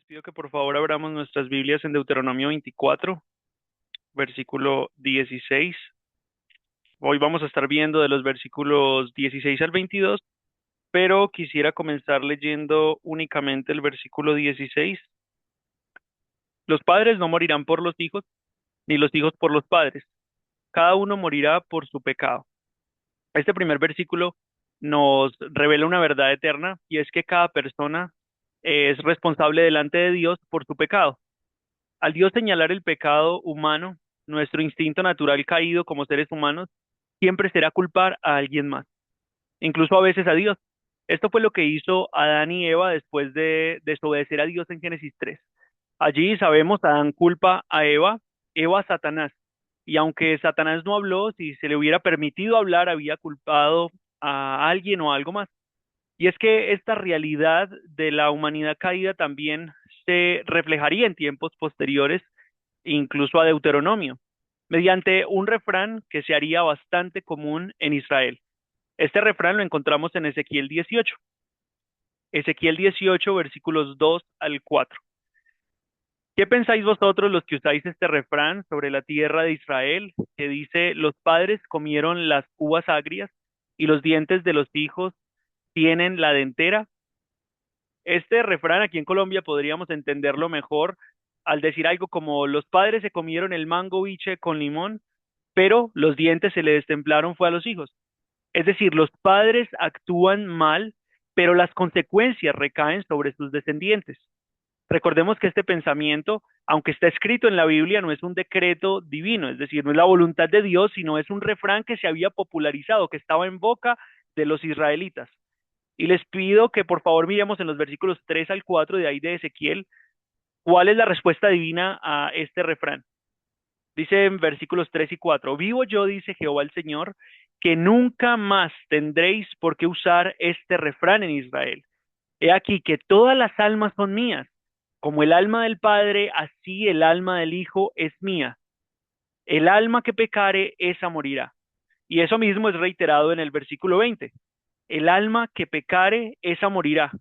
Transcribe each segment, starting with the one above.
pido que por favor abramos nuestras Biblias en Deuteronomio 24, versículo 16. Hoy vamos a estar viendo de los versículos 16 al 22, pero quisiera comenzar leyendo únicamente el versículo 16. Los padres no morirán por los hijos, ni los hijos por los padres. Cada uno morirá por su pecado. Este primer versículo nos revela una verdad eterna y es que cada persona es responsable delante de Dios por su pecado. Al Dios señalar el pecado humano, nuestro instinto natural caído como seres humanos siempre será culpar a alguien más, incluso a veces a Dios. Esto fue lo que hizo Adán y Eva después de desobedecer a Dios en Génesis 3. Allí sabemos, Adán culpa a Eva, Eva a Satanás. Y aunque Satanás no habló, si se le hubiera permitido hablar, había culpado a alguien o a algo más. Y es que esta realidad de la humanidad caída también se reflejaría en tiempos posteriores, incluso a Deuteronomio, mediante un refrán que se haría bastante común en Israel. Este refrán lo encontramos en Ezequiel 18. Ezequiel 18, versículos 2 al 4. ¿Qué pensáis vosotros los que usáis este refrán sobre la tierra de Israel, que dice, los padres comieron las uvas agrias y los dientes de los hijos tienen la dentera? Este refrán aquí en Colombia podríamos entenderlo mejor al decir algo como los padres se comieron el mango biche con limón, pero los dientes se le destemplaron fue a los hijos. Es decir, los padres actúan mal, pero las consecuencias recaen sobre sus descendientes. Recordemos que este pensamiento, aunque está escrito en la Biblia, no es un decreto divino, es decir, no es la voluntad de Dios, sino es un refrán que se había popularizado, que estaba en boca de los israelitas. Y les pido que por favor miremos en los versículos 3 al 4 de ahí de Ezequiel, cuál es la respuesta divina a este refrán. Dice en versículos 3 y 4, vivo yo, dice Jehová el Señor, que nunca más tendréis por qué usar este refrán en Israel. He aquí que todas las almas son mías, como el alma del Padre, así el alma del Hijo es mía. El alma que pecare, esa morirá. Y eso mismo es reiterado en el versículo 20. El alma que pecare, esa morirá.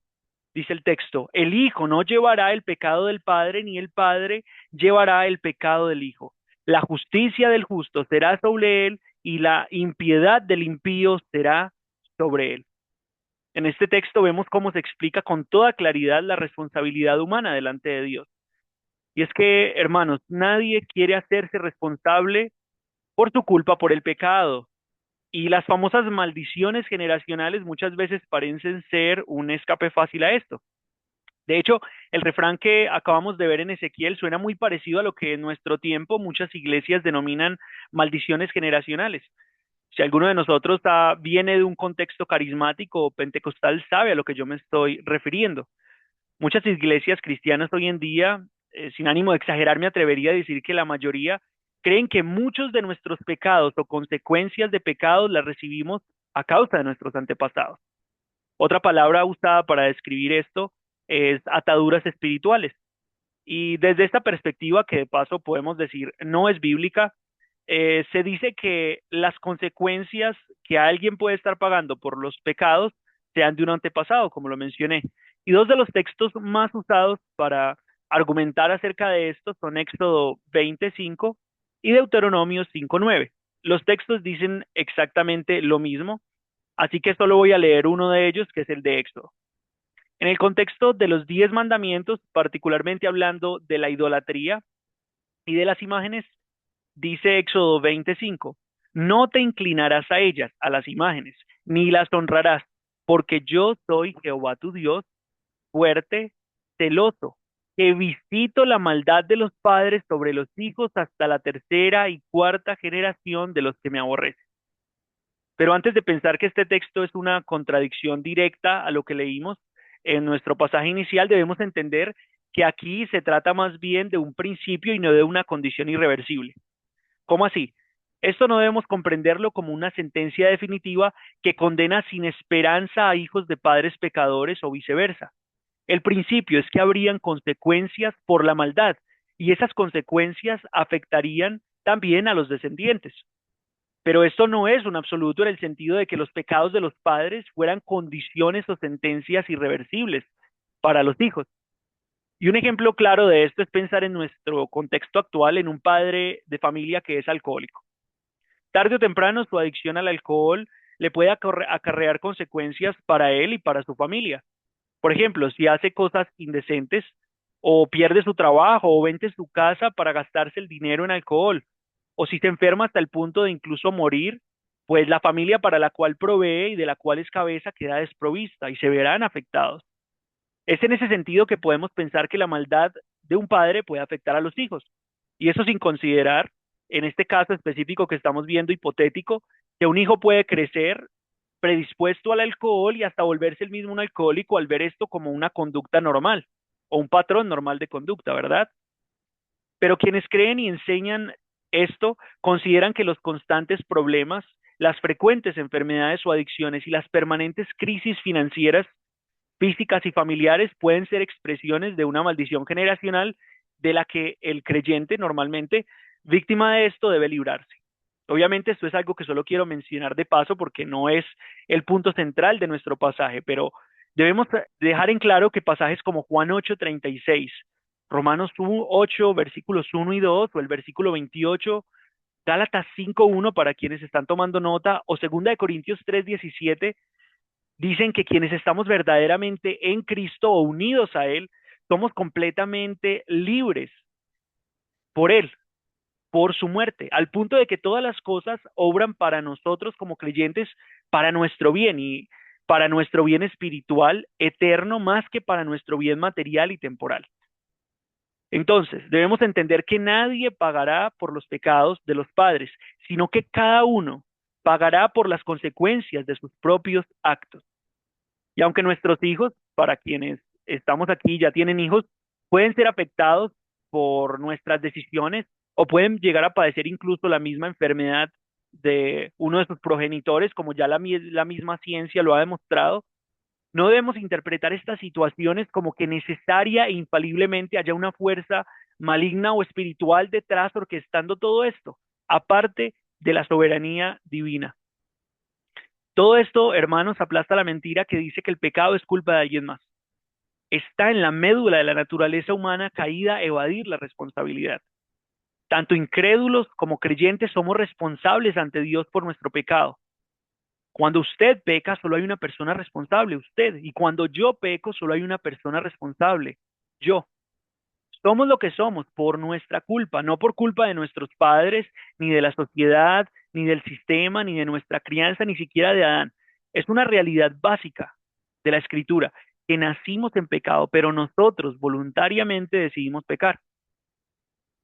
Dice el texto, el Hijo no llevará el pecado del Padre, ni el Padre llevará el pecado del Hijo. La justicia del justo será sobre él, y la impiedad del impío será sobre él. En este texto vemos cómo se explica con toda claridad la responsabilidad humana delante de Dios. Y es que, hermanos, nadie quiere hacerse responsable por su culpa por el pecado. Y las famosas maldiciones generacionales muchas veces parecen ser un escape fácil a esto. De hecho, el refrán que acabamos de ver en Ezequiel suena muy parecido a lo que en nuestro tiempo muchas iglesias denominan maldiciones generacionales. Si alguno de nosotros viene de un contexto carismático o pentecostal, sabe a lo que yo me estoy refiriendo. Muchas iglesias cristianas hoy en día, sin ánimo de exagerar, me atrevería a decir que la mayoría creen que muchos de nuestros pecados o consecuencias de pecados las recibimos a causa de nuestros antepasados. Otra palabra usada para describir esto es ataduras espirituales. Y desde esta perspectiva, que de paso podemos decir no es bíblica, se dice que las consecuencias que alguien puede estar pagando por los pecados sean de un antepasado, como lo mencioné. Y dos de los textos más usados para argumentar acerca de esto son Éxodo 25 y Deuteronomio 5:9. Los textos dicen exactamente lo mismo, así que solo voy a leer uno de ellos, que es el de Éxodo. En el contexto de los 10 mandamientos, particularmente hablando de la idolatría y de las imágenes, dice Éxodo 25, no te inclinarás a ellas, a las imágenes, ni las honrarás, porque yo soy Jehová tu Dios, fuerte, celoso, que visito la maldad de los padres sobre los hijos hasta la tercera y cuarta generación de los que me aborrecen. Pero antes de pensar que este texto es una contradicción directa a lo que leímos en nuestro pasaje inicial, debemos entender que aquí se trata más bien de un principio y no de una condición irreversible. ¿Cómo así? Esto no debemos comprenderlo como una sentencia definitiva que condena sin esperanza a hijos de padres pecadores o viceversa. El principio es que habrían consecuencias por la maldad y esas consecuencias afectarían también a los descendientes. Pero esto no es un absoluto en el sentido de que los pecados de los padres fueran condiciones o sentencias irreversibles para los hijos. Y un ejemplo claro de esto es pensar en nuestro contexto actual en un padre de familia que es alcohólico. Tarde o temprano su adicción al alcohol le puede acarrear consecuencias para él y para su familia. Por ejemplo, si hace cosas indecentes o pierde su trabajo o vende su casa para gastarse el dinero en alcohol, o si se enferma hasta el punto de incluso morir, pues la familia para la cual provee y de la cual es cabeza queda desprovista y se verán afectados. Es en ese sentido que podemos pensar que la maldad de un padre puede afectar a los hijos. Y eso sin considerar, en este caso específico que estamos viendo, hipotético, que un hijo puede crecer predispuesto al alcohol y hasta volverse el mismo un alcohólico al ver esto como una conducta normal o un patrón normal de conducta, ¿verdad? Pero quienes creen y enseñan esto consideran que los constantes problemas, las frecuentes enfermedades o adicciones y las permanentes crisis financieras físicas y familiares pueden ser expresiones de una maldición generacional de la que el creyente normalmente, víctima de esto, debe librarse. Obviamente esto es algo que solo quiero mencionar de paso porque no es el punto central de nuestro pasaje, pero debemos dejar en claro que pasajes como Juan 8:36, Romanos 8, versículos 1 y 2, o el versículo 28, Gálatas 5:1 para quienes están tomando nota, o 2 Corintios 3:17, dicen que quienes estamos verdaderamente en Cristo o unidos a Él, somos completamente libres por Él, por su muerte, al punto de que todas las cosas obran para nosotros como creyentes, para nuestro bien y para nuestro bien espiritual eterno, más que para nuestro bien material y temporal. Entonces, debemos entender que nadie pagará por los pecados de los padres, sino que cada uno pagará por las consecuencias de sus propios actos. Y aunque nuestros hijos, para quienes estamos aquí ya tienen hijos, pueden ser afectados por nuestras decisiones o pueden llegar a padecer incluso la misma enfermedad de uno de sus progenitores, como ya la misma ciencia lo ha demostrado, no debemos interpretar estas situaciones como que necesaria e infaliblemente haya una fuerza maligna o espiritual detrás orquestando todo esto, aparte de la soberanía divina. Todo esto, hermanos, aplasta la mentira que dice que el pecado es culpa de alguien más. Está en la médula de la naturaleza humana caída evadir la responsabilidad. Tanto incrédulos como creyentes somos responsables ante Dios por nuestro pecado. Cuando usted peca, solo hay una persona responsable, usted. Y cuando yo peco, solo hay una persona responsable, yo. Somos lo que somos por nuestra culpa, no por culpa de nuestros padres, ni de la sociedad, ni del sistema, ni de nuestra crianza, ni siquiera de Adán. Es una realidad básica de la escritura, que nacimos en pecado, pero nosotros voluntariamente decidimos pecar.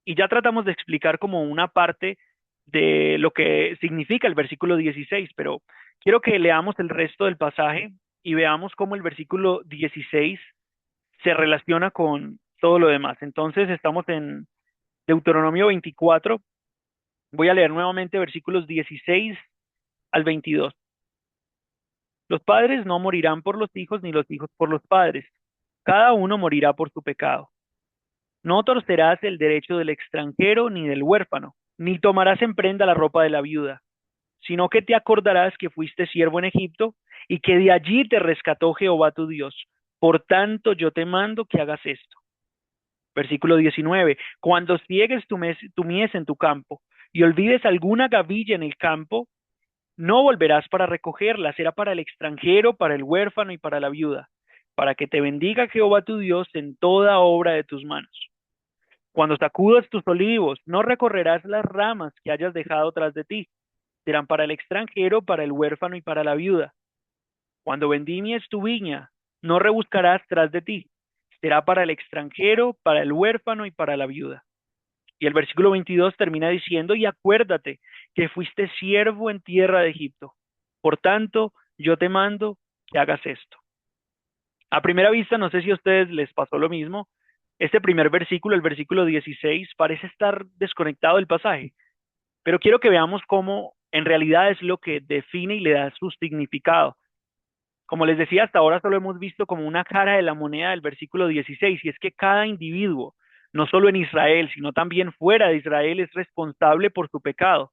Y ya tratamos de explicar como una parte de lo que significa el versículo 16, pero quiero que leamos el resto del pasaje y veamos cómo el versículo 16 se relaciona con todo lo demás. Entonces estamos en Deuteronomio 24. Voy a leer nuevamente versículos 16 al 22. Los padres no morirán por los hijos, ni los hijos por los padres. Cada uno morirá por su pecado. No torcerás el derecho del extranjero ni del huérfano, ni tomarás en prenda la ropa de la viuda, sino que te acordarás que fuiste siervo en Egipto y que de allí te rescató Jehová tu Dios. Por tanto, yo te mando que hagas esto. Versículo 19. Cuando ciegues tu mies en tu campo y olvides alguna gavilla en el campo, no volverás para recogerla, será para el extranjero, para el huérfano y para la viuda, para que te bendiga Jehová tu Dios en toda obra de tus manos. Cuando sacudas tus olivos, no recorrerás las ramas que hayas dejado tras de ti, serán para el extranjero, para el huérfano y para la viuda. Cuando vendimias tu viña, no rebuscarás tras de ti, será para el extranjero, para el huérfano y para la viuda. Y el versículo 22 termina diciendo, y acuérdate que fuiste siervo en tierra de Egipto. Por tanto, yo te mando que hagas esto. A primera vista, no sé si a ustedes les pasó lo mismo. Este primer versículo, el versículo 16, parece estar desconectado del pasaje, pero quiero que veamos cómo en realidad es lo que define y le da su significado. Como les decía, hasta ahora solo hemos visto como una cara de la moneda del versículo 16, y es que cada individuo, no solo en Israel, sino también fuera de Israel, es responsable por su pecado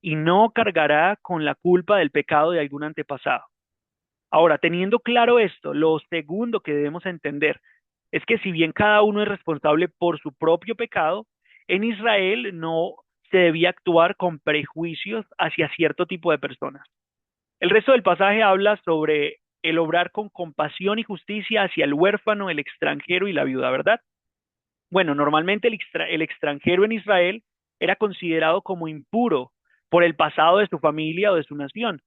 y no cargará con la culpa del pecado de algún antepasado. Ahora, teniendo claro esto, lo segundo que debemos entender es que si bien cada uno es responsable por su propio pecado, en Israel no se debía actuar con prejuicios hacia cierto tipo de personas. El resto del pasaje habla sobre el obrar con compasión y justicia hacia el huérfano, el extranjero y la viuda, ¿verdad? Bueno, normalmente el extranjero en Israel era considerado como impuro por el pasado de su familia o de su nación,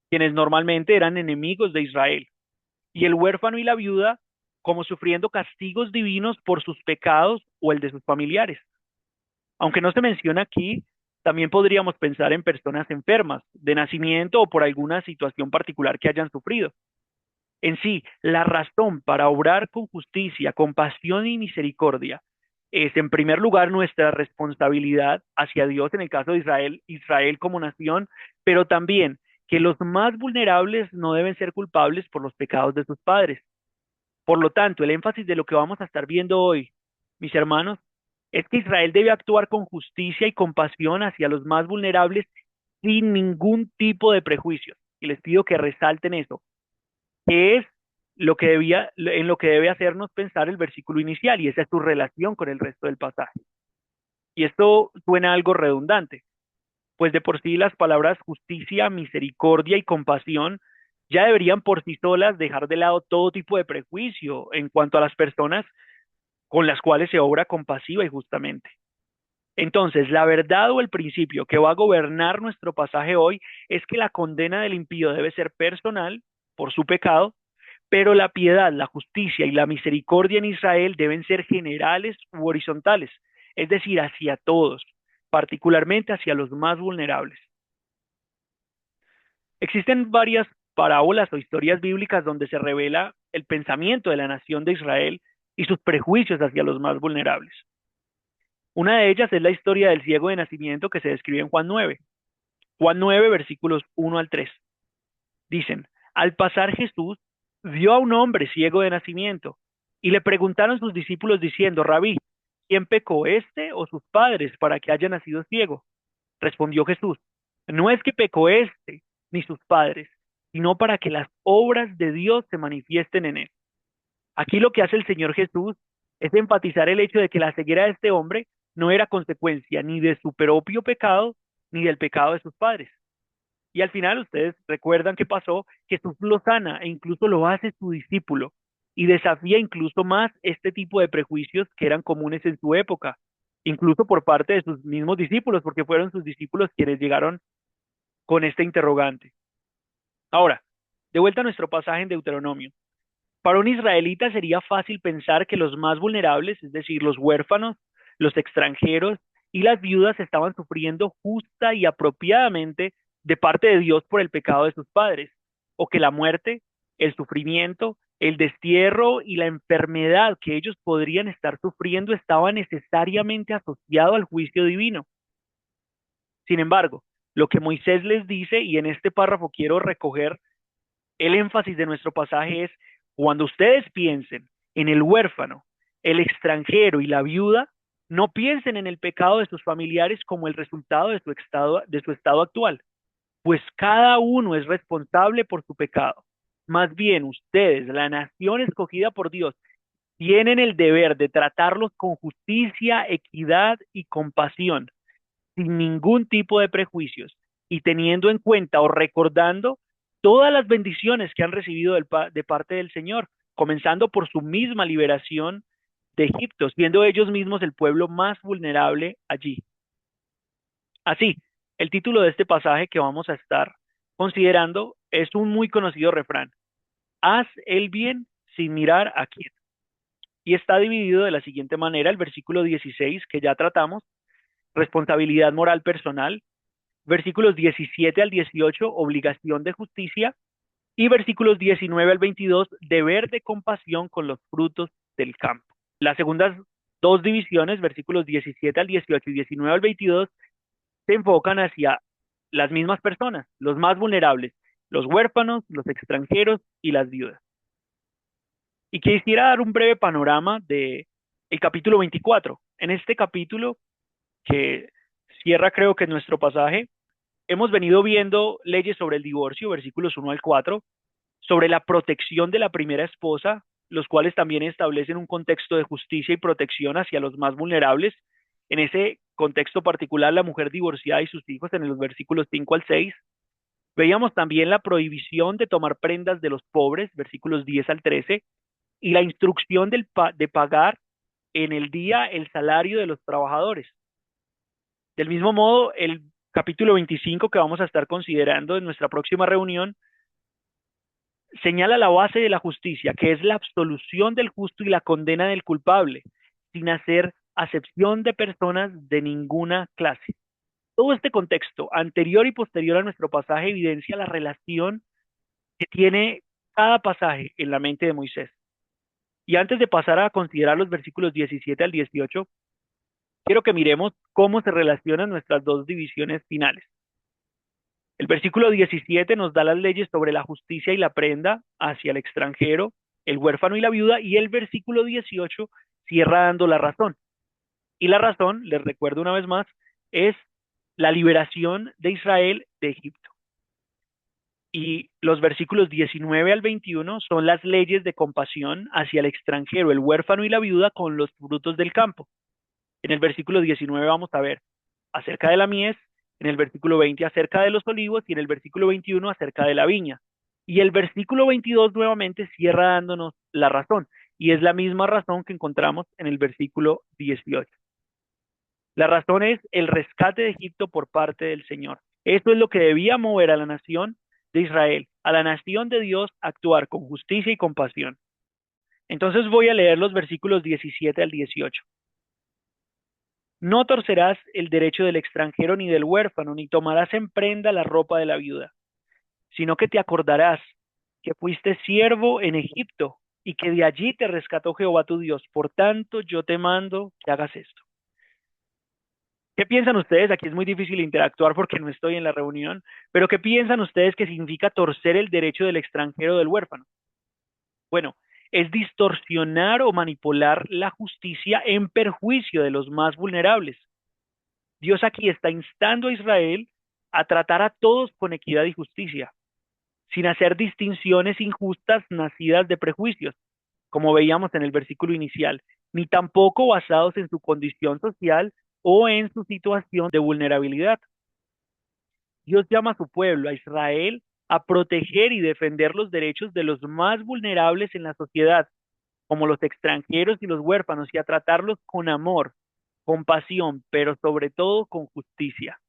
quienes normalmente eran enemigos de Israel, y el huérfano y la viuda como sufriendo castigos divinos por sus pecados o el de sus familiares. Aunque no se menciona aquí, también podríamos pensar en personas enfermas de nacimiento o por alguna situación particular que hayan sufrido. En sí, la razón para obrar con justicia, compasión y misericordia es, en primer lugar, nuestra responsabilidad hacia Dios en el caso de Israel, Israel como nación, pero también que los más vulnerables no deben ser culpables por los pecados de sus padres. Por lo tanto, el énfasis de lo que vamos a estar viendo hoy, mis hermanos, es que Israel debe actuar con justicia y compasión hacia los más vulnerables sin ningún tipo de prejuicios. Y les pido que resalten eso, que es en lo que debe hacernos pensar el versículo inicial, y esa es su relación con el resto del pasaje. Y esto suena algo redundante, pues de por sí las palabras justicia, misericordia y compasión ya deberían por sí solas dejar de lado todo tipo de prejuicio en cuanto a las personas con las cuales se obra compasiva y justamente. Entonces, la verdad o el principio que va a gobernar nuestro pasaje hoy es que la condena del impío debe ser personal por su pecado, pero la piedad, la justicia y la misericordia en Israel deben ser generales u horizontales, es decir, hacia todos, particularmente hacia los más vulnerables. Existen varias parábolas o historias bíblicas donde se revela el pensamiento de la nación de Israel y sus prejuicios hacia los más vulnerables. Una de ellas es la historia del ciego de nacimiento que se describe en Juan 9. Juan 9, versículos 1 al 3. Dicen, al pasar Jesús vio a un hombre ciego de nacimiento y le preguntaron sus discípulos diciendo, Rabí, ¿quién pecó, este o sus padres para que haya nacido ciego? Respondió Jesús, no es que pecó este ni sus padres, sino para que las obras de Dios se manifiesten en él. Aquí lo que hace el Señor Jesús es enfatizar el hecho de que la ceguera de este hombre no era consecuencia ni de su propio pecado ni del pecado de sus padres. Y al final ustedes recuerdan qué pasó, Jesús lo sana e incluso lo hace su discípulo y desafía incluso más este tipo de prejuicios que eran comunes en su época, incluso por parte de sus mismos discípulos, porque fueron sus discípulos quienes llegaron con este interrogante. Ahora, de vuelta a nuestro pasaje en Deuteronomio. Para un israelita sería fácil pensar que los más vulnerables, es decir, los huérfanos, los extranjeros y las viudas estaban sufriendo justa y apropiadamente de parte de Dios por el pecado de sus padres, o que la muerte, el sufrimiento, el destierro y la enfermedad que ellos podrían estar sufriendo estaba necesariamente asociado al juicio divino. Sin embargo, lo que Moisés les dice, y en este párrafo quiero recoger el énfasis de nuestro pasaje es, cuando ustedes piensen en el huérfano, el extranjero y la viuda, no piensen en el pecado de sus familiares como el resultado de su estado actual, pues cada uno es responsable por su pecado. Más bien, ustedes, la nación escogida por Dios, tienen el deber de tratarlos con justicia, equidad y compasión, sin ningún tipo de prejuicios y teniendo en cuenta o recordando todas las bendiciones que han recibido de parte del Señor, comenzando por su misma liberación de Egipto, siendo ellos mismos el pueblo más vulnerable allí. Así, el título de este pasaje que vamos a estar considerando es un muy conocido refrán: haz el bien sin mirar a quién. Y está dividido de la siguiente manera: el versículo 16 que ya tratamos, responsabilidad moral personal; versículos 17 al 18, obligación de justicia; y versículos 19 al 22, deber de compasión con los frutos del campo. Las segundas dos divisiones, versículos 17 al 18 y 19 al 22, se enfocan hacia las mismas personas, los más vulnerables, los huérfanos, los extranjeros y las viudas. Y quisiera dar un breve panorama de el capítulo 24. En este capítulo, que cierra creo que nuestro pasaje, hemos venido viendo leyes sobre el divorcio, versículos 1 al 4, sobre la protección de la primera esposa, los cuales también establecen un contexto de justicia y protección hacia los más vulnerables. En ese contexto particular, la mujer divorciada y sus hijos en los versículos 5 al 6. Veíamos también la prohibición de tomar prendas de los pobres, versículos 10 al 13, y la instrucción de pagar en el día el salario de los trabajadores. Del mismo modo, el capítulo 25 que vamos a estar considerando en nuestra próxima reunión señala la base de la justicia, que es la absolución del justo y la condena del culpable, sin hacer acepción de personas de ninguna clase. Todo este contexto, anterior y posterior a nuestro pasaje, evidencia la relación que tiene cada pasaje en la mente de Moisés. Y antes de pasar a considerar los versículos 17 al 18, quiero que miremos cómo se relacionan nuestras dos divisiones finales. El versículo 17 nos da las leyes sobre la justicia y la prenda hacia el extranjero, el huérfano y la viuda, y el versículo 18 cierra dando la razón. Y la razón, les recuerdo una vez más, es la liberación de Israel de Egipto. Y los versículos 19 al 21 son las leyes de compasión hacia el extranjero, el huérfano y la viuda con los frutos del campo. En el versículo 19 vamos a ver acerca de la mies, en el versículo 20 acerca de los olivos y en el versículo 21 acerca de la viña. Y el versículo 22 nuevamente cierra dándonos la razón, y es la misma razón que encontramos en el versículo 18. La razón es el rescate de Egipto por parte del Señor. Esto es lo que debía mover a la nación de Israel, a la nación de Dios, a actuar con justicia y compasión. Entonces voy a leer los versículos 17 al 18. No torcerás el derecho del extranjero ni del huérfano, ni tomarás en prenda la ropa de la viuda, sino que te acordarás que fuiste siervo en Egipto y que de allí te rescató Jehová tu Dios. Por tanto, yo te mando que hagas esto. ¿Qué piensan ustedes? Aquí es muy difícil interactuar porque no estoy en la reunión, pero ¿qué piensan ustedes que significa torcer el derecho del extranjero o del huérfano? Bueno, es distorsionar o manipular la justicia en perjuicio de los más vulnerables. Dios aquí está instando a Israel a tratar a todos con equidad y justicia, sin hacer distinciones injustas nacidas de prejuicios, como veíamos en el versículo inicial, ni tampoco basados en su condición social o en su situación de vulnerabilidad. Dios llama a su pueblo, a Israel, a proteger y defender los derechos de los más vulnerables en la sociedad, como los extranjeros y los huérfanos, y a tratarlos con amor, compasión, pero sobre todo con justicia.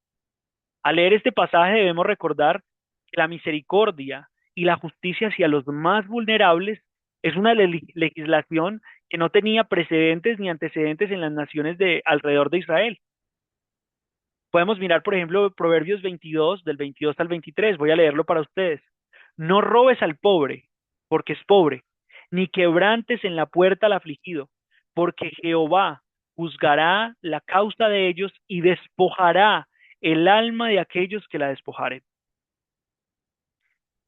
Al leer este pasaje debemos recordar que la misericordia y la justicia hacia los más vulnerables es una legislación que no tenía precedentes ni antecedentes en las naciones de alrededor de Israel. Podemos mirar, por ejemplo, Proverbios 22, del 22 al 23. Voy a leerlo para ustedes. No robes al pobre, porque es pobre, ni quebrantes en la puerta al afligido, porque Jehová juzgará la causa de ellos y despojará el alma de aquellos que la despojaren.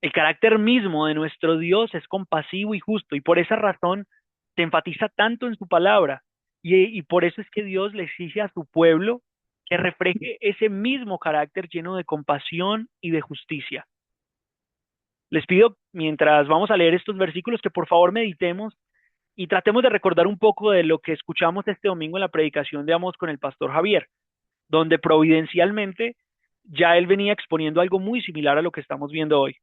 El carácter mismo de nuestro Dios es compasivo y justo, y por esa razón se enfatiza tanto en su palabra, y por eso es que Dios le exige a su pueblo que refleje ese mismo carácter lleno de compasión y de justicia. Les pido, mientras vamos a leer estos versículos, que por favor meditemos y tratemos de recordar un poco de lo que escuchamos este domingo en la predicación de Amós con el pastor Javier, donde providencialmente ya él venía exponiendo algo muy similar a lo que estamos viendo hoy.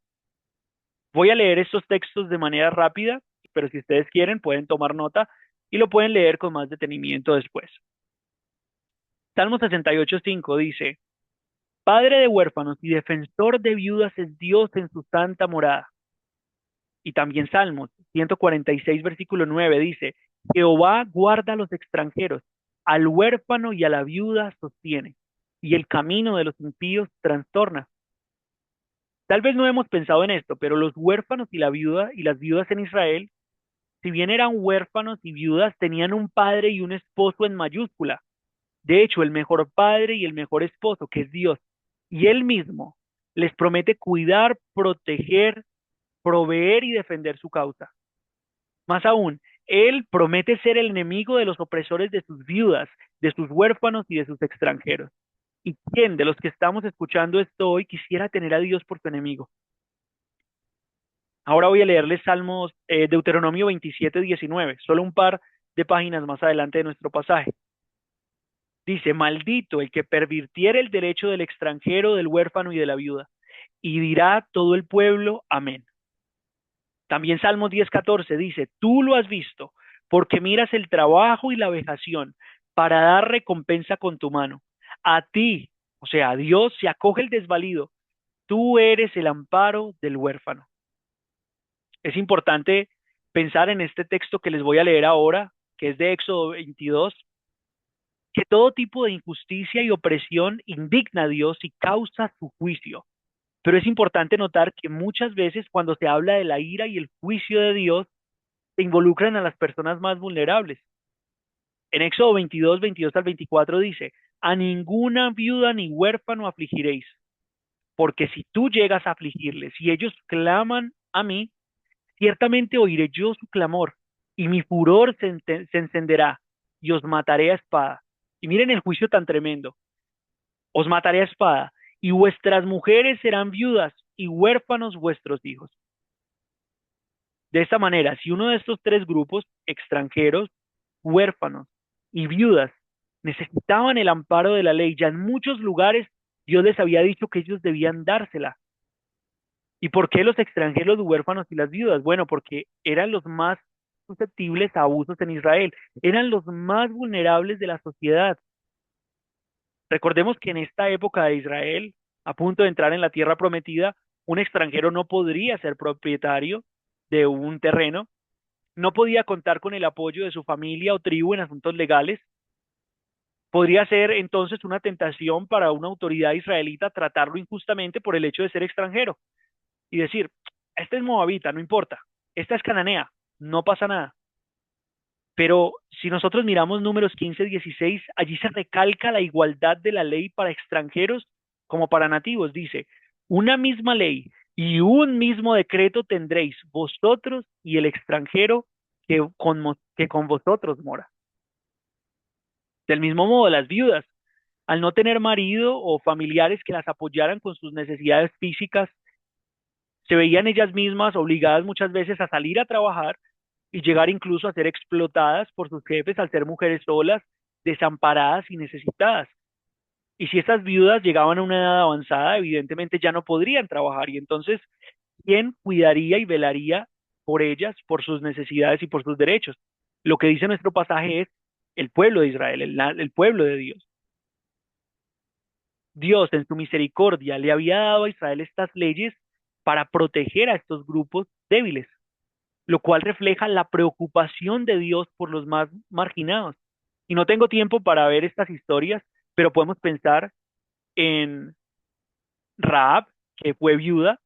Voy a leer estos textos de manera rápida, pero si ustedes quieren pueden tomar nota y lo pueden leer con más detenimiento después. Salmo 68:5 dice: Padre de huérfanos y defensor de viudas es Dios en su santa morada. Y también Salmos 146, versículo 9 dice: Jehová guarda a los extranjeros, al huérfano y a la viuda sostiene, y el camino de los impíos trastorna. Tal vez no hemos pensado en esto, pero los huérfanos y la viuda y las viudas en Israel, si bien eran huérfanos y viudas, tenían un padre y un esposo en mayúscula. De hecho, el mejor padre y el mejor esposo, que es Dios, y Él mismo les promete cuidar, proteger, proveer y defender su causa. Más aún, Él promete ser el enemigo de los opresores de sus viudas, de sus huérfanos y de sus extranjeros. ¿Y quién de los que estamos escuchando esto hoy quisiera tener a Dios por su enemigo? Ahora voy a leerles Deuteronomio 27:19, solo un par de páginas más adelante de nuestro pasaje. Dice, maldito el que pervirtiere el derecho del extranjero, del huérfano y de la viuda. Y dirá todo el pueblo, amén. También Salmos 10:14 dice, tú lo has visto, porque miras el trabajo y la vejación para dar recompensa con tu mano. A ti, o sea, a Dios se acoge el desvalido. Tú eres el amparo del huérfano. Es importante pensar en este texto que les voy a leer ahora, que es de Éxodo 22, que todo tipo de injusticia y opresión indigna a Dios y causa su juicio. Pero es importante notar que muchas veces cuando se habla de la ira y el juicio de Dios, se involucran a las personas más vulnerables. En Éxodo 22, 22 al 24 dice, a ninguna viuda ni huérfano afligiréis, porque si tú llegas a afligirles y ellos claman a mí, ciertamente oiré yo su clamor y mi furor se encenderá y os mataré a espada. Y miren el juicio tan tremendo. Os mataré a espada y vuestras mujeres serán viudas y huérfanos vuestros hijos. De esta manera, si uno de estos tres grupos, extranjeros, huérfanos y viudas, necesitaban el amparo de la ley, ya en muchos lugares Dios les había dicho que ellos debían dársela. ¿Y por qué los extranjeros, los huérfanos y las viudas? Bueno, porque eran los más susceptibles a abusos en Israel, eran los más vulnerables de la sociedad. Recordemos que en esta época de Israel, a punto de entrar en la tierra prometida, un extranjero no podría ser propietario de un terreno, no podía contar con el apoyo de su familia o tribu en asuntos legales, podría ser entonces una tentación para una autoridad israelita tratarlo injustamente por el hecho de ser extranjero y decir, este es moabita, no importa, esta es cananea, no pasa nada. Pero si nosotros miramos números 15-16, allí se recalca la igualdad de la ley para extranjeros como para nativos. Dice, una misma ley y un mismo decreto tendréis vosotros y el extranjero que con vosotros mora. Del mismo modo, las viudas, al no tener marido o familiares que las apoyaran con sus necesidades físicas, se veían ellas mismas obligadas muchas veces a salir a trabajar y llegar incluso a ser explotadas por sus jefes al ser mujeres solas, desamparadas y necesitadas. Y si estas viudas llegaban a una edad avanzada, evidentemente ya no podrían trabajar y entonces, ¿quién cuidaría y velaría por ellas, por sus necesidades y por sus derechos? Lo que dice nuestro pasaje es el pueblo de Israel, el pueblo de Dios. Dios en su misericordia le había dado a Israel estas leyes para proteger a estos grupos débiles, lo cual refleja la preocupación de Dios por los más marginados. Y no tengo tiempo para ver estas historias, pero podemos pensar en Rahab, que fue viuda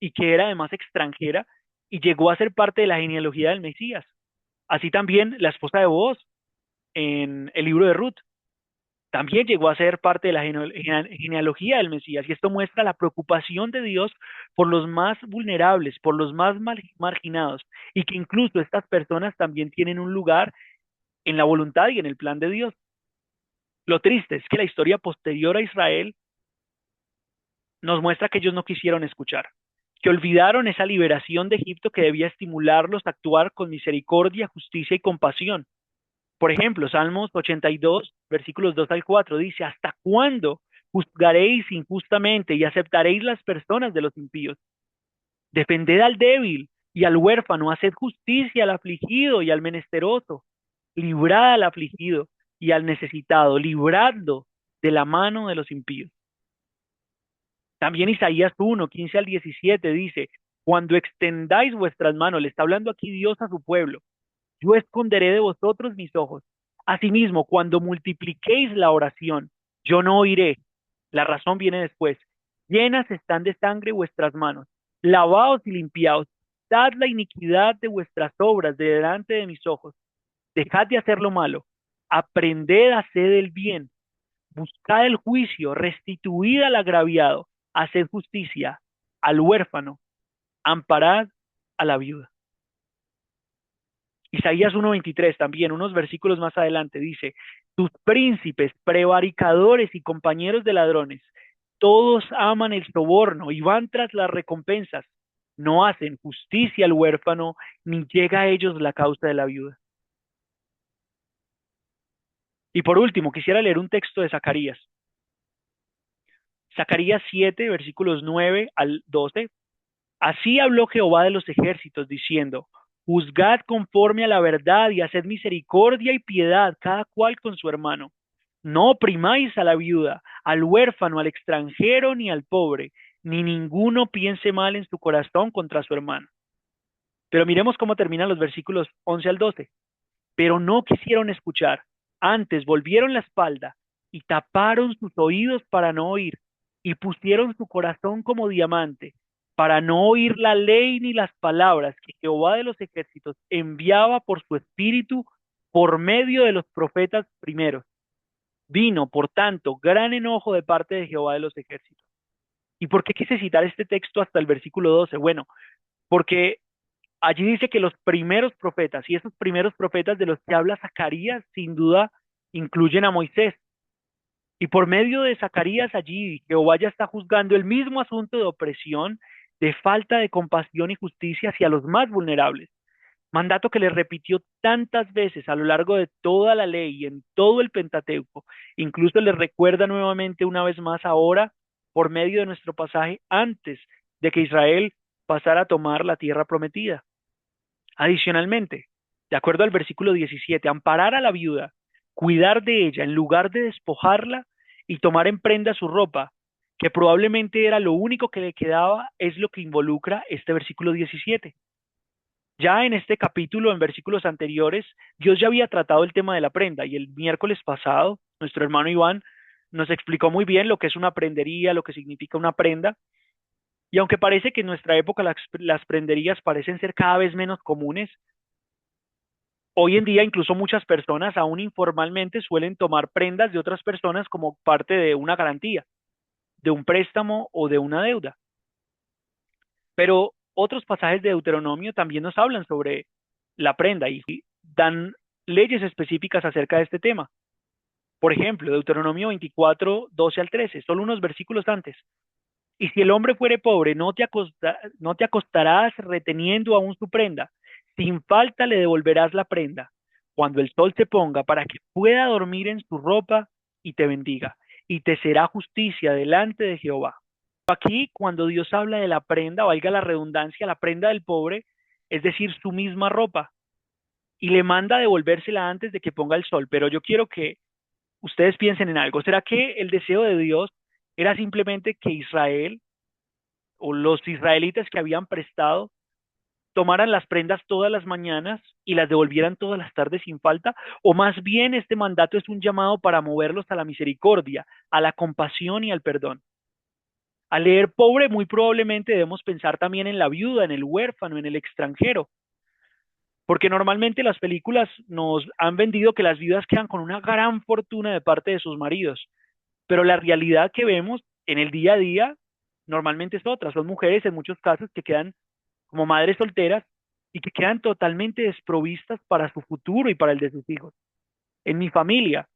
y que era además extranjera y llegó a ser parte de la genealogía del Mesías. Así también la esposa de Booz en el libro de Ruth también llegó a ser parte de la genealogía del Mesías. Y esto muestra la preocupación de Dios por los más vulnerables, por los más marginados, y que incluso estas personas también tienen un lugar en la voluntad y en el plan de Dios. Lo triste es que la historia posterior a Israel nos muestra que ellos no quisieron escuchar, que olvidaron esa liberación de Egipto que debía estimularlos a actuar con misericordia, justicia y compasión. Por ejemplo, Salmos 82, versículos 2 al 4 dice, ¿hasta cuándo juzgaréis injustamente y aceptaréis las personas de los impíos? Defended al débil y al huérfano, haced justicia al afligido y al menesteroso, librad al afligido y al necesitado, libradlo de la mano de los impíos. También Isaías 1, 15 al 17 dice, cuando extendáis vuestras manos, le está hablando aquí Dios a su pueblo, yo esconderé de vosotros mis ojos. Asimismo, cuando multipliquéis la oración, yo no oiré. La razón viene después. Llenas están de sangre vuestras manos. Lavaos y limpiaos. Dad la iniquidad de vuestras obras de delante de mis ojos. Dejad de hacer lo malo. Aprended a hacer el bien. Buscad el juicio. Restituid al agraviado. Haced justicia al huérfano. Amparad a la viuda. Isaías 1:23 también, unos versículos más adelante, dice, tus príncipes, prevaricadores y compañeros de ladrones, todos aman el soborno y van tras las recompensas. no hacen justicia al huérfano, ni llega a ellos la causa de la viuda. Y por último, quisiera leer un texto de Zacarías. Zacarías 7, versículos 9 al 12. Así habló Jehová de los ejércitos, diciendo, juzgad conforme a la verdad y haced misericordia y piedad, cada cual con su hermano. No oprimáis a la viuda, al huérfano, al extranjero, ni al pobre, ni ninguno piense mal en su corazón contra su hermano. Pero miremos cómo terminan los versículos 11 al 12. Pero no quisieron escuchar, antes volvieron la espalda y taparon sus oídos para no oír, y pusieron su corazón como diamante, para no oír la ley ni las palabras que Jehová de los ejércitos enviaba por su espíritu por medio de los profetas primeros. Vino, por tanto, gran enojo de parte de Jehová de los ejércitos. ¿Y por qué quise citar este texto hasta el versículo 12? Bueno, porque allí dice que los primeros profetas, y esos primeros profetas de los que habla Zacarías, sin duda, incluyen a Moisés. Y por medio de Zacarías allí, Jehová ya está juzgando el mismo asunto de opresión, de falta de compasión y justicia hacia los más vulnerables. Mandato que le repitió tantas veces a lo largo de toda la ley y en todo el Pentateuco. Incluso le recuerda nuevamente una vez más ahora, por medio de nuestro pasaje, antes de que Israel pasara a tomar la tierra prometida. Adicionalmente, de acuerdo al versículo 17, amparar a la viuda, cuidar de ella en lugar de despojarla y tomar en prenda su ropa, que probablemente era lo único que le quedaba, es lo que involucra este versículo 17. Ya en este capítulo, en versículos anteriores, Dios ya había tratado el tema de la prenda y el miércoles pasado, nuestro hermano Iván nos explicó muy bien lo que es una prendería, lo que significa una prenda. Y aunque parece que en nuestra época las prenderías parecen ser cada vez menos comunes, hoy en día incluso muchas personas aún informalmente suelen tomar prendas de otras personas como parte de una garantía, de un préstamo o de una deuda. Pero otros pasajes de Deuteronomio también nos hablan sobre la prenda y dan leyes específicas acerca de este tema. Por ejemplo, Deuteronomio 24, 12 al 13, solo unos versículos antes. Y si el hombre fuere pobre, no te acostarás reteniendo aún su prenda. Sin falta le devolverás la prenda cuando el sol se ponga para que pueda dormir en su ropa y te bendiga. Y te será justicia delante de Jehová. Aquí, cuando Dios habla de la prenda, valga la redundancia, la prenda del pobre, es decir, su misma ropa, y le manda devolvérsela antes de que ponga el sol. Pero yo quiero que ustedes piensen en algo. ¿Será que el deseo de Dios era simplemente que Israel o los israelitas que habían prestado tomaran las prendas todas las mañanas y las devolvieran todas las tardes sin falta? ¿O más bien este mandato es un llamado para moverlos a la misericordia, a la compasión y al perdón? Al leer pobre, muy probablemente debemos pensar también en la viuda, en el huérfano, en el extranjero, porque normalmente las películas nos han vendido que las viudas quedan con una gran fortuna de parte de sus maridos, pero la realidad que vemos en el día a día normalmente es otra. Son mujeres en muchos casos que quedan como madres solteras y que quedan totalmente desprovistas para su futuro y para el de sus hijos. En mi familia,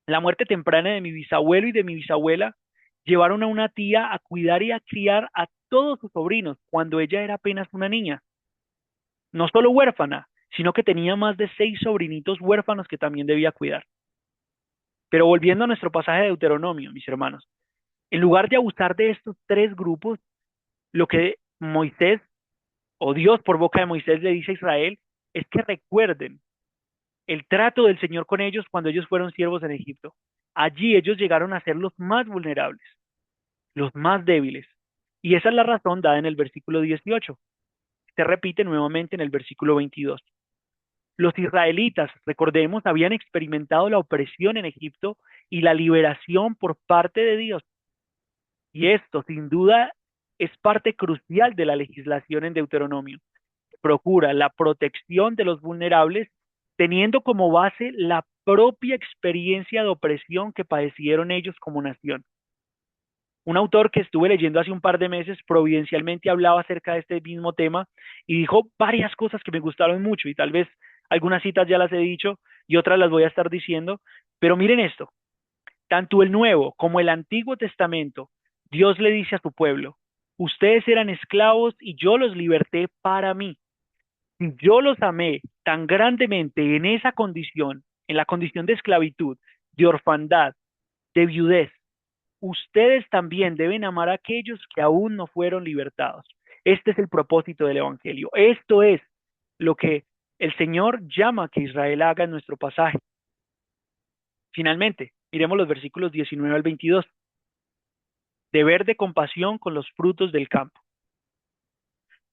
la muerte temprana de mi bisabuelo y de mi bisabuela llevaron a una tía a cuidar y a criar a todos sus sobrinos cuando ella era apenas una niña. No solo huérfana, sino que tenía más de 6 sobrinitos huérfanos que también debía cuidar. Pero volviendo a nuestro pasaje de Deuteronomio, mis hermanos, en lugar de abusar de estos tres grupos, lo que Moisés o Dios por boca de Moisés le dice a Israel es que recuerden el trato del Señor con ellos cuando ellos fueron siervos en Egipto. Allí ellos llegaron a ser los más vulnerables, los más débiles. Y esa es la razón dada en el versículo 18. Se repite nuevamente en el versículo 22. Los israelitas, recordemos, habían experimentado la opresión en Egipto y la liberación por parte de Dios. Y esto, sin duda, es parte crucial de la legislación en Deuteronomio. Procura la protección de los vulnerables, teniendo como base la propia experiencia de opresión que padecieron ellos como nación. Un autor que estuve leyendo hace un par de meses providencialmente hablaba acerca de este mismo tema y dijo varias cosas que me gustaron mucho y tal vez algunas citas ya las he dicho y otras las voy a estar diciendo, pero miren esto, tanto el Nuevo como el Antiguo Testamento, Dios le dice a su pueblo, Ustedes eran esclavos y yo los liberté para mí. Si yo los amé tan grandemente en esa condición, en la condición de esclavitud, de orfandad, de viudez, ustedes también deben amar a aquellos que aún no fueron libertados. Este es el propósito del Evangelio. Esto es lo que el Señor llama que Israel haga en nuestro pasaje. Finalmente, miremos los versículos 19 al 22. Deber de compasión con los frutos del campo.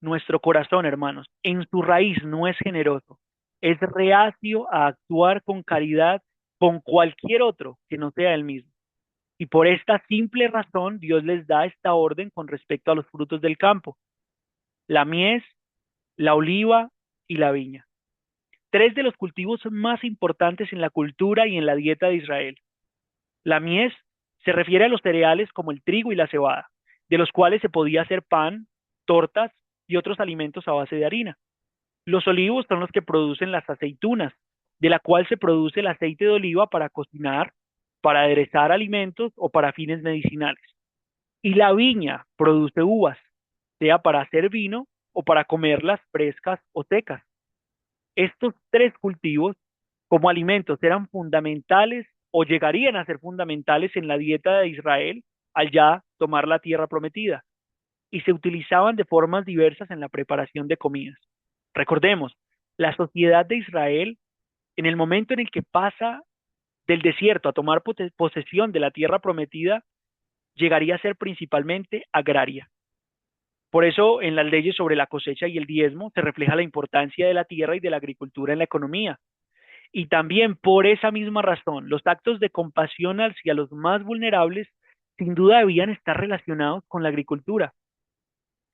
Nuestro corazón, hermanos, en su raíz no es generoso, es reacio a actuar con caridad con cualquier otro que no sea él mismo. Y por esta simple razón Dios les da esta orden con respecto a los frutos del campo: la mies, la oliva y la viña. Tres de los cultivos más importantes en la cultura y en la dieta de Israel. La mies se refiere a los cereales como el trigo y la cebada, de los cuales se podía hacer pan, tortas y otros alimentos a base de harina. Los olivos son los que producen las aceitunas, de la cual se produce el aceite de oliva para cocinar, para aderezar alimentos o para fines medicinales. Y la viña produce uvas, sea para hacer vino o para comerlas frescas o secas. Estos tres cultivos como alimentos eran fundamentales o llegarían a ser fundamentales en la dieta de Israel al ya tomar la tierra prometida, y se utilizaban de formas diversas en la preparación de comidas. Recordemos, la sociedad de Israel, en el momento en el que pasa del desierto a tomar posesión de la tierra prometida, llegaría a ser principalmente agraria. Por eso, en las leyes sobre la cosecha y el diezmo se refleja la importancia de la tierra y de la agricultura en la economía. Y también por esa misma razón, los actos de compasión hacia los más vulnerables sin duda debían estar relacionados con la agricultura.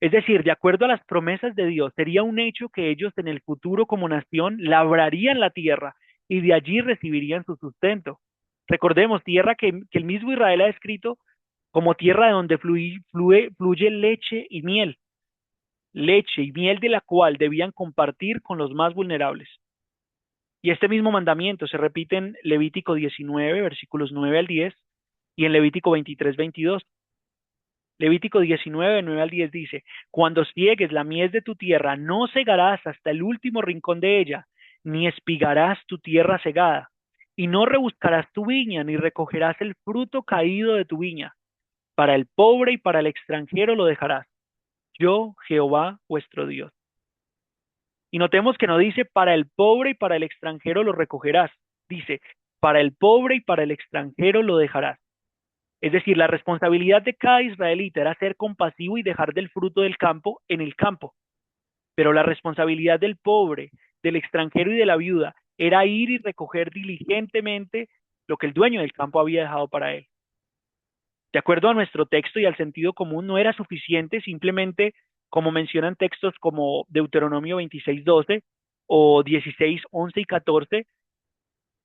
Es decir, de acuerdo a las promesas de Dios, sería un hecho que ellos en el futuro como nación labrarían la tierra y de allí recibirían su sustento. Recordemos, tierra que el mismo Israel ha descrito como tierra de donde fluye leche y miel de la cual debían compartir con los más vulnerables. Y este mismo mandamiento se repite en Levítico 19, versículos 9 al 10, y en Levítico 23, 22. Levítico 19, 9 al 10 dice: Cuando ciegues la mies de tu tierra, no segarás hasta el último rincón de ella, ni espigarás tu tierra segada, y no rebuscarás tu viña, ni recogerás el fruto caído de tu viña. Para el pobre y para el extranjero lo dejarás. Yo, Jehová, vuestro Dios. Y notemos que no dice para el pobre y para el extranjero lo recogerás. Dice, para el pobre y para el extranjero lo dejarás. Es decir, la responsabilidad de cada israelita era ser compasivo y dejar del fruto del campo en el campo. Pero la responsabilidad del pobre, del extranjero y de la viuda era ir y recoger diligentemente lo que el dueño del campo había dejado para él. De acuerdo a nuestro texto y al sentido común, no era suficiente simplemente, como mencionan textos como Deuteronomio 26:12 o 16:11 y 14,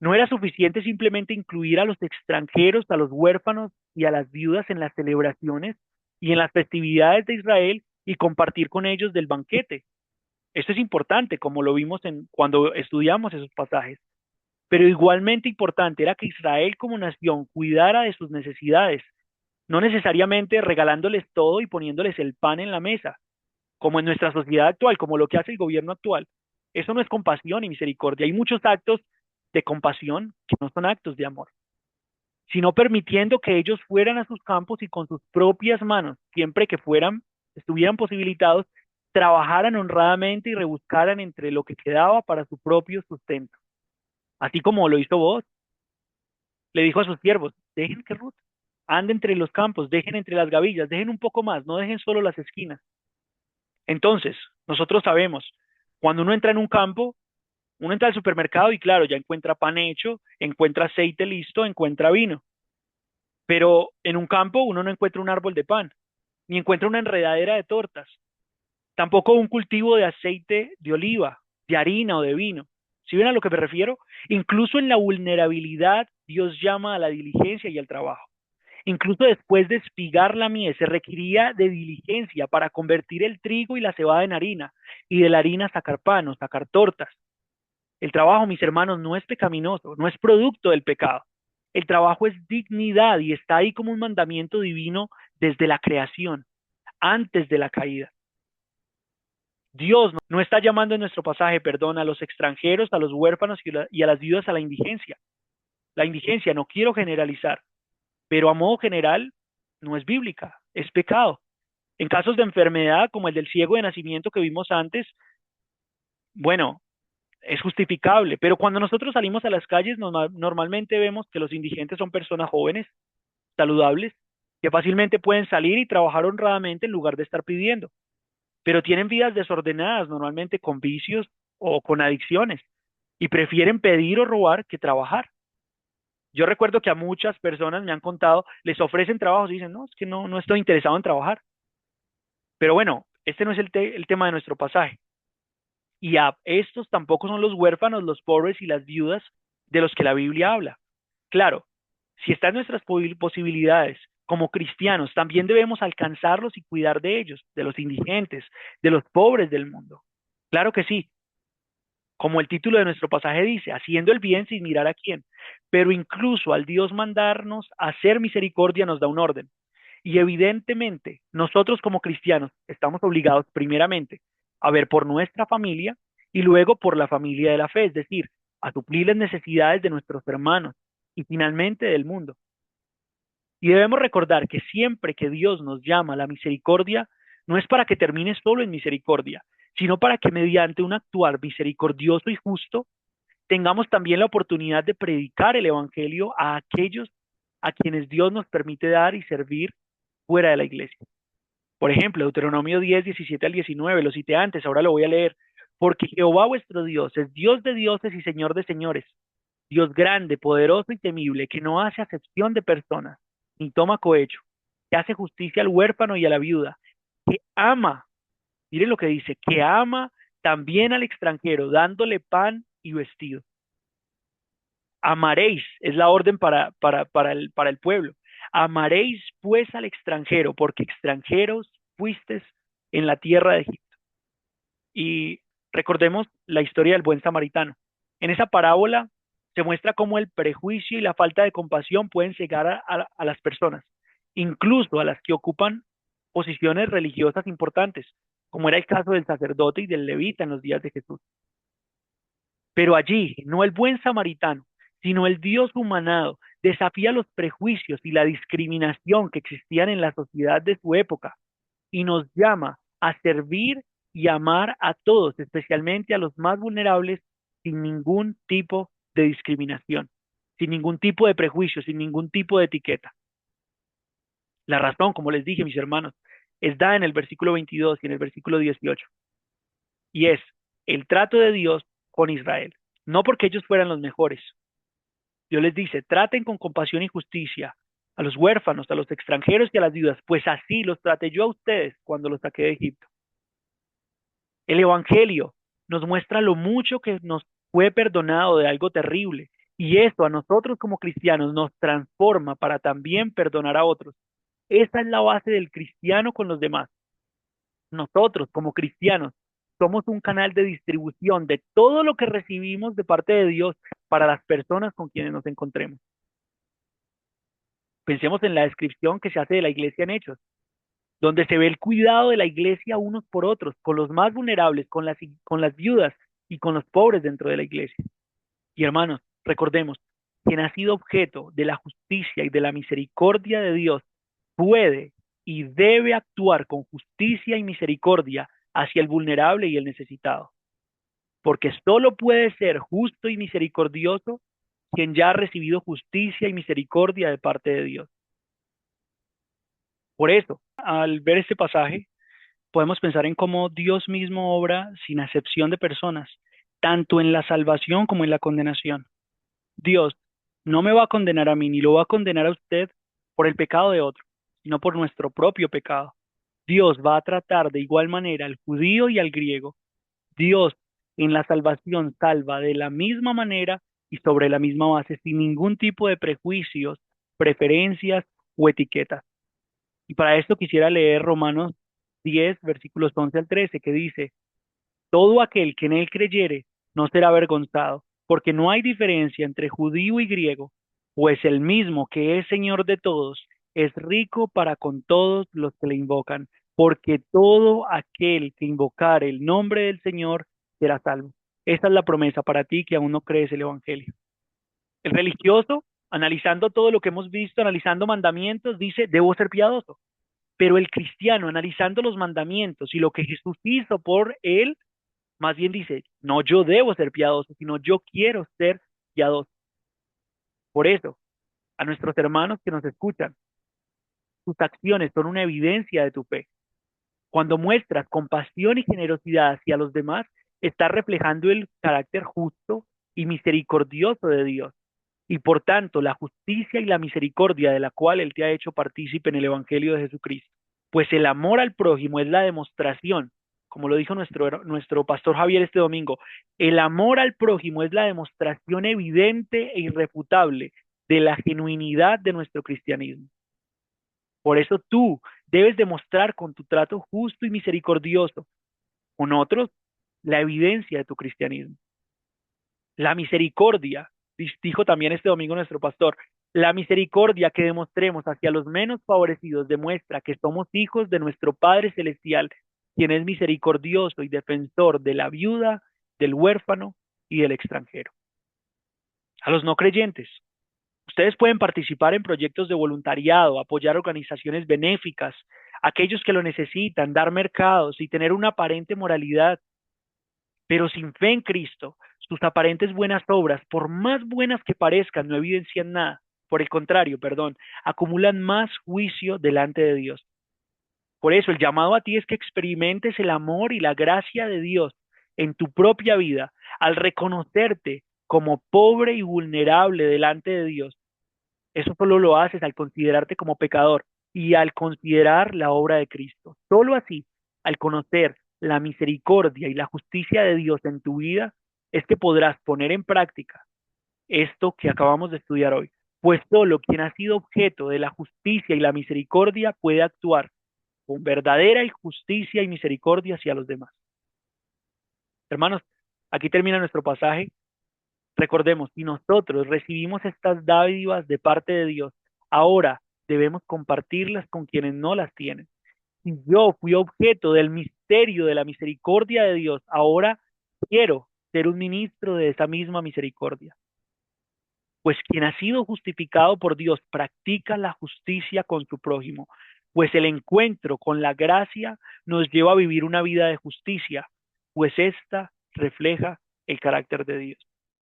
no era suficiente simplemente incluir a los extranjeros, a los huérfanos y a las viudas en las celebraciones y en las festividades de Israel y compartir con ellos del banquete. Esto es importante, como lo vimos cuando estudiamos esos pasajes. Pero igualmente importante era que Israel como nación cuidara de sus necesidades, no necesariamente regalándoles todo y poniéndoles el pan en la mesa, como en nuestra sociedad actual, como lo que hace el gobierno actual. Eso no es compasión y misericordia. Hay muchos actos de compasión que no son actos de amor, sino permitiendo que ellos fueran a sus campos y con sus propias manos, siempre que estuvieran posibilitados, trabajaran honradamente y rebuscaran entre lo que quedaba para su propio sustento. Así como lo hizo vos, le dijo a sus siervos: dejen que Ruth ande entre los campos, dejen entre las gavillas, dejen un poco más, no dejen solo las esquinas. Entonces, nosotros sabemos, cuando uno entra en un campo, uno entra al supermercado y claro, ya encuentra pan hecho, encuentra aceite listo, encuentra vino. Pero en un campo uno no encuentra un árbol de pan, ni encuentra una enredadera de tortas, tampoco un cultivo de aceite de oliva, de harina o de vino. ¿Sí ven a lo que me refiero? Incluso en la vulnerabilidad, Dios llama a la diligencia y al trabajo. Incluso después de espigar la mies, se requería de diligencia para convertir el trigo y la cebada en harina, y de la harina sacar pan o sacar tortas. El trabajo, mis hermanos, no es pecaminoso, no es producto del pecado. El trabajo es dignidad y está ahí como un mandamiento divino desde la creación. antes de la caída. Dios no está llamando en nuestro pasaje, perdón, a los extranjeros, a los huérfanos y a las viudas a la indigencia. La indigencia, no quiero generalizar, pero a modo general no es bíblica, es pecado. En casos de enfermedad como el del ciego de nacimiento que vimos antes, bueno, es justificable, pero cuando nosotros salimos a las calles normalmente vemos que los indigentes son personas jóvenes, saludables, que fácilmente pueden salir y trabajar honradamente en lugar de estar pidiendo, pero tienen vidas desordenadas, normalmente con vicios o con adicciones, y prefieren pedir o robar que trabajar. Yo recuerdo que a muchas personas me han contado, les ofrecen trabajos y dicen, no, es que no estoy interesado en trabajar. Pero bueno, este no es el tema de nuestro pasaje. Y a estos tampoco son los huérfanos, los pobres y las viudas de los que la Biblia habla. Claro, si están nuestras posibilidades como cristianos, también debemos alcanzarlos y cuidar de ellos, de los indigentes, de los pobres del mundo. Claro que sí, como el título de nuestro pasaje dice, haciendo el bien sin mirar a quién. Pero incluso al Dios mandarnos a hacer misericordia nos da un orden. Y evidentemente, nosotros como cristianos estamos obligados primeramente a ver por nuestra familia y luego por la familia de la fe, es decir, a suplir las necesidades de nuestros hermanos y finalmente del mundo. Y debemos recordar que siempre que Dios nos llama a la misericordia, no es para que termine solo en misericordia, sino para que mediante un actuar misericordioso y justo tengamos también la oportunidad de predicar el Evangelio a aquellos a quienes Dios nos permite dar y servir fuera de la iglesia. Por ejemplo, Deuteronomio 10, 17 al 19, lo cité antes, ahora lo voy a leer. Porque Jehová vuestro Dios es Dios de dioses y Señor de señores, Dios grande, poderoso y temible, que no hace acepción de personas, ni toma cohecho, que hace justicia al huérfano y a la viuda, que ama, miren lo que dice, que ama también al extranjero, dándole pan y vestido. Amaréis, es la orden para el pueblo. Amaréis pues al extranjero, porque extranjeros fuisteis en la tierra de Egipto. Y recordemos la historia del buen samaritano. En esa parábola se muestra cómo el prejuicio y la falta de compasión pueden cegar a las personas, incluso a las que ocupan posiciones religiosas importantes, como era el caso del sacerdote y del levita en los días de Jesús. Pero allí, no el buen samaritano, sino el Dios humanado, desafía los prejuicios y la discriminación que existían en la sociedad de su época y nos llama a servir y amar a todos, especialmente a los más vulnerables, sin ningún tipo de discriminación, sin ningún tipo de prejuicio, sin ningún tipo de etiqueta. La razón, como les dije, mis hermanos, es dada en el versículo 22 y en el versículo 18, y es el trato de Dios con Israel, no porque ellos fueran los mejores. Dios les dice, traten con compasión y justicia a los huérfanos, a los extranjeros y a las viudas, pues así los traté yo a ustedes cuando los saqué de Egipto. El Evangelio nos muestra lo mucho que nos fue perdonado de algo terrible, y esto a nosotros como cristianos nos transforma para también perdonar a otros. Esa es la base del cristiano con los demás. Nosotros como cristianos somos un canal de distribución de todo lo que recibimos de parte de Dios para las personas con quienes nos encontremos. Pensemos en la descripción que se hace de la iglesia en Hechos, donde se ve el cuidado de la iglesia unos por otros, con los más vulnerables, con las viudas y con los pobres dentro de la iglesia. Y hermanos, recordemos, quien ha sido objeto de la justicia y de la misericordia de Dios puede y debe actuar con justicia y misericordia hacia el vulnerable y el necesitado, porque solo puede ser justo y misericordioso quien ya ha recibido justicia y misericordia de parte de Dios. Por eso, al ver este pasaje, podemos pensar en cómo Dios mismo obra sin acepción de personas, tanto en la salvación como en la condenación. Dios no me va a condenar a mí, ni lo va a condenar a usted por el pecado de otro, sino por nuestro propio pecado. Dios va a tratar de igual manera al judío y al griego. Dios en la salvación salva de la misma manera y sobre la misma base, sin ningún tipo de prejuicios, preferencias o etiquetas. Y para esto quisiera leer Romanos 10, versículos 11 al 13, que dice, todo aquel que en él creyere no será avergonzado, porque no hay diferencia entre judío y griego, pues el mismo que es Señor de todos es rico para con todos los que le invocan, porque todo aquel que invocare el nombre del Señor será salvo. Esa es la promesa para ti que aún no crees el Evangelio. El religioso, analizando todo lo que hemos visto, analizando mandamientos, dice, debo ser piadoso. Pero el cristiano, analizando los mandamientos y lo que Jesús hizo por él, más bien dice, no yo debo ser piadoso, sino yo quiero ser piadoso. Por eso, a nuestros hermanos que nos escuchan, tus acciones son una evidencia de tu fe. Cuando muestras compasión y generosidad hacia los demás, estás reflejando el carácter justo y misericordioso de Dios. Y por tanto, la justicia y la misericordia de la cual Él te ha hecho partícipe en el Evangelio de Jesucristo. Pues el amor al prójimo es la demostración, como lo dijo nuestro pastor Javier este domingo, el amor al prójimo es la demostración evidente e irrefutable de la genuinidad de nuestro cristianismo. Por eso tú debes demostrar con tu trato justo y misericordioso con otros la evidencia de tu cristianismo. La misericordia, dijo también este domingo nuestro pastor, la misericordia que demostremos hacia los menos favorecidos demuestra que somos hijos de nuestro Padre Celestial, quien es misericordioso y defensor de la viuda, del huérfano y del extranjero. A los no creyentes, ustedes pueden participar en proyectos de voluntariado, apoyar organizaciones benéficas, aquellos que lo necesitan, dar mercados y tener una aparente moralidad, pero sin fe en Cristo, sus aparentes buenas obras, por más buenas que parezcan, no evidencian nada. Por el contrario, acumulan más juicio delante de Dios. Por eso el llamado a ti es que experimentes el amor y la gracia de Dios en tu propia vida, al reconocerte como pobre y vulnerable delante de Dios. Eso solo lo haces al considerarte como pecador y al considerar la obra de Cristo. Solo así, al conocer la misericordia y la justicia de Dios en tu vida, es que podrás poner en práctica esto que acabamos de estudiar hoy. Pues solo quien ha sido objeto de la justicia y la misericordia puede actuar con verdadera justicia y misericordia hacia los demás. Hermanos, aquí termina nuestro pasaje. Recordemos, si nosotros recibimos estas dádivas de parte de Dios, ahora debemos compartirlas con quienes no las tienen. Si yo fui objeto del misterio de la misericordia de Dios, ahora quiero ser un ministro de esa misma misericordia. Pues quien ha sido justificado por Dios practica la justicia con su prójimo, pues el encuentro con la gracia nos lleva a vivir una vida de justicia, pues ésta refleja el carácter de Dios.